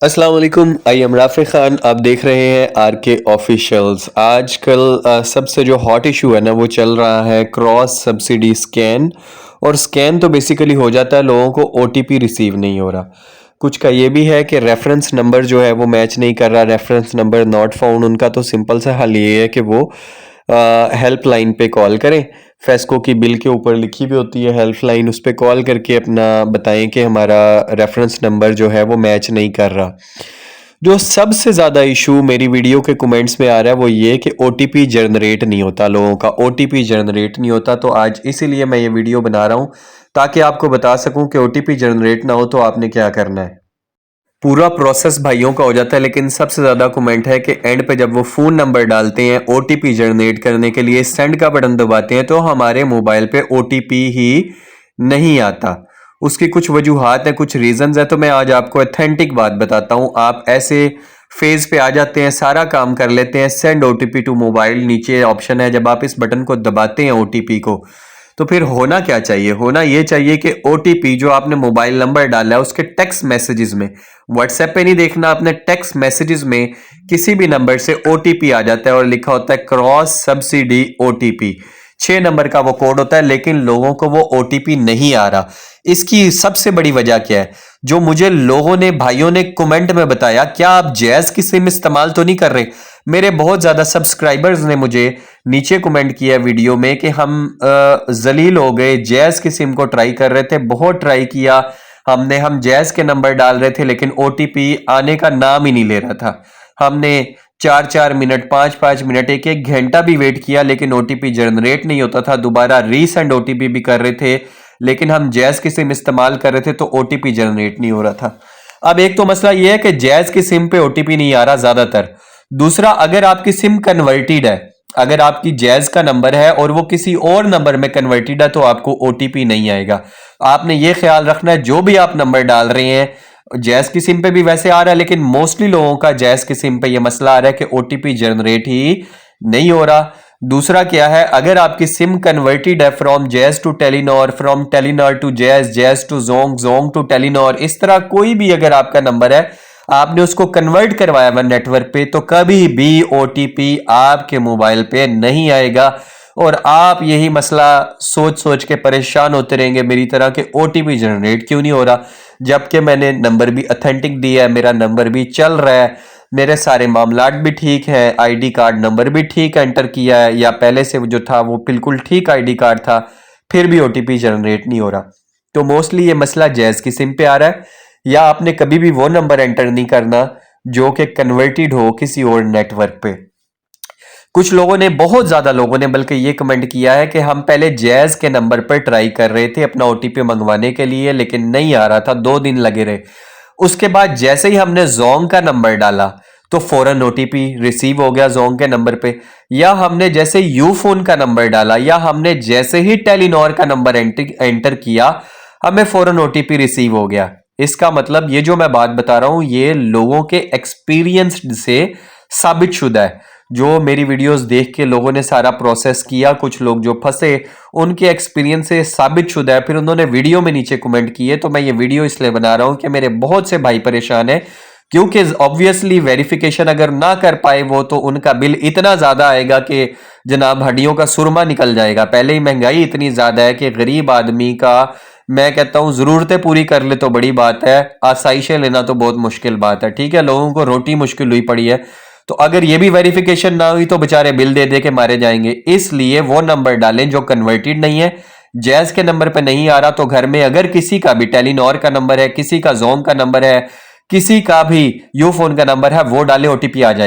अस्सलाम वालेकुम, I am राफ़ी ख़ान। आप देख रहे हैं आर के ऑफिशियल्स। आजकल सबसे जो हॉट इशू है ना वो चल रहा है क्रॉस सब्सिडी स्कैन। और स्कैन तो बेसिकली हो जाता है, लोगों को ओटीपी रिसीव नहीं हो रहा। कुछ का ये भी है कि रेफरेंस नंबर जो है वो मैच नहीं कर रहा, रेफरेंस नंबर नॉट फाउंड। उनका तो सिंपल सा हल ये है कि वो हेल्पलाइन पे कॉल करें। फेस्को की बिल के ऊपर लिखी भी होती है हेल्पलाइन, उस पर कॉल करके अपना बताएं कि हमारा रेफरेंस नंबर जो है वो मैच नहीं कर रहा। जो सबसे ज़्यादा इशू मेरी वीडियो के कमेंट्स में आ रहा है वो ये कि ओटीपी जनरेट नहीं होता, लोगों का ओटीपी जनरेट नहीं होता। तो आज इसीलिए मैं ये वीडियो बना रहा हूँ ताकि आपको बता सकूं कि ओटीपी जनरेट ना हो तो आपने क्या करना है। पूरा प्रोसेस भाइयों का हो जाता है, लेकिन सबसे ज़्यादा कमेंट है कि एंड पे जब वो फ़ोन नंबर डालते हैं ओटीपी जनरेट करने के लिए, सेंड का बटन दबाते हैं तो हमारे मोबाइल पे ओटीपी ही नहीं आता। उसकी कुछ वजूहात हैं, कुछ रीजंस है, तो मैं आज आपको ऑथेंटिक बात बताता हूँ। आप ऐसे फेज पे आ जाते हैं, सारा काम कर लेते हैं, सेंड ओटीपी टू मोबाइल नीचे ऑप्शन है, जब आप इस बटन को दबाते हैं ओटीपी को, तो फिर होना क्या चाहिए? होना ये चाहिए कि ओटीपी जो आपने मोबाइल नंबर डाला है उसके टेक्स्ट मैसेजेस में, व्हाट्सएप पे नहीं देखना आपने, टेक्स्ट मैसेजेस में किसी भी नंबर से ओटीपी आ जाता है और लिखा होता है क्रॉस सब्सिडी ओटीपी। 6 नंबर का वो कोड होता है, लेकिन लोगों को वो ओटीपी नहीं आ रहा। इसकी सबसे बड़ी वजह क्या है? जो मुझे लोगों ने, भाइयों ने कमेंट में बताया, क्या आप जैज़ की सिम इस्तेमाल तो नहीं कर रहे? मेरे बहुत ज्यादा सब्सक्राइबर्स ने मुझे नीचे कमेंट किया वीडियो में कि हम जलील हो गए, जैज़ की सिम को ट्राई कर रहे थे, बहुत ट्राई किया हमने, हम जैज़ के नंबर डाल रहे थे लेकिन ओटीपी आने का नाम ही नहीं ले रहा था। हमने 4-4 मिनट, 5-5 मिनट, 1-1 घंटा भी वेट किया लेकिन ओटीपी जनरेट नहीं होता था। दोबारा रीसेंड ओटीपी भी कर रहे थे लेकिन हम जैज़ की सिम इस्तेमाल कर रहे थे तो ओटीपी जनरेट नहीं हो रहा था। अब एक तो मसला यह है कि जैज़ की सिम पे ओटीपी नहीं आ रहा ज्यादातर। दूसरा, अगर आपकी सिम कन्वर्टेड है, अगर आपकी जैज़ का नंबर है और वो किसी और नंबर में कन्वर्टेड है तो आपको ओटीपी नहीं आएगा। आपने ये ख्याल रखना है, जो भी आप नंबर डाल रहे हैं, जैज़ की सिम पे भी वैसे आ रहा है लेकिन मोस्टली लोगों का जैज़ की सिम पे ये मसला आ रहा है कि ओटीपी जनरेट ही नहीं हो रहा। दूसरा क्या है, अगर आपकी सिम कन्वर्टेड है from Jazz to Telenor, from Telenor to Jazz, Jazz to Zong, Zong to Telenor, इस तरह कोई भी अगर आपका नंबर है, आपने उसको कन्वर्ट करवाया हुआ नेटवर्क पे, तो कभी भी ओटीपी आपके मोबाइल पे नहीं आएगा। और आप यही मसला सोच सोच के परेशान होते रहेंगे मेरी तरह के ओटीपी जनरेट क्यों नहीं हो रहा, जबकि मैंने नंबर भी ऑथेंटिक दिया है, मेरा नंबर भी चल रहा है, मेरे सारे मामलात भी ठीक है, आईडी कार्ड नंबर भी ठीक एंटर किया है, या पहले से जो था वो बिल्कुल ठीक आईडी कार्ड था, फिर भी ओटीपी जनरेट नहीं हो रहा। तो मोस्टली ये मसला जैज़ की सिम पे आ रहा है, या आपने कभी भी वो नंबर एंटर नहीं करना जो कि कन्वर्टेड हो किसी और नेटवर्क पे। कुछ लोगों ने, बहुत ज्यादा लोगों ने बल्कि ये कमेंट किया है कि हम पहले जैज के नंबर पर ट्राई कर रहे थे अपना ओटीपी मंगवाने के लिए लेकिन नहीं आ रहा था, 2 दिन लगे रहे। उसके बाद जैसे ही हमने जोंग का नंबर डाला तो फौरन ओटीपी रिसीव हो गया जोंग के नंबर पे। या हमने जैसे यू फोन का नंबर डाला, या हमने जैसे ही टेलीनॉर का नंबर एंटर किया, हमें फौरन ओटीपी रिसीव हो गया। इसका मतलब ये जो मैं बात बता रहा हूं ये लोगों के एक्सपीरियंस से साबित शुदा है। जो मेरी वीडियोस देख के लोगों ने सारा प्रोसेस किया, कुछ लोग जो फंसे उनके एक्सपीरियंस से साबित शुदा है, फिर उन्होंने वीडियो में नीचे कमेंट किए। तो मैं ये वीडियो इसलिए बना रहा हूं कि मेरे बहुत से भाई परेशान है, क्योंकि ऑब्वियसली वेरिफिकेशन अगर ना कर पाए वो, तो उनका बिल इतना ज्यादा आएगा कि जनाब हड्डियों का सुरमा निकल जाएगा। पहले ही महंगाई इतनी ज्यादा है कि गरीब आदमी का, मैं कहता हूं, जरूरतें पूरी कर ले तो बड़ी बात है, आसाइशें लेना तो बहुत मुश्किल बात है। ठीक है, लोगों को रोटी मुश्किल हुई पड़ी है, तो अगर ये भी वेरिफिकेशन ना हुई तो बेचारे बिल दे दे के मारे जाएंगे। इसलिए वो नंबर डालें जो कन्वर्टेड नहीं है, जैज के नंबर पे नहीं आ रहा तो घर में अगर किसी का भी टेलीनॉर का नंबर है, किसी का जोंग का नंबर है, किसी का भी यू फोन का नंबर है, वो डाले, ओटीपी आ जाएगा।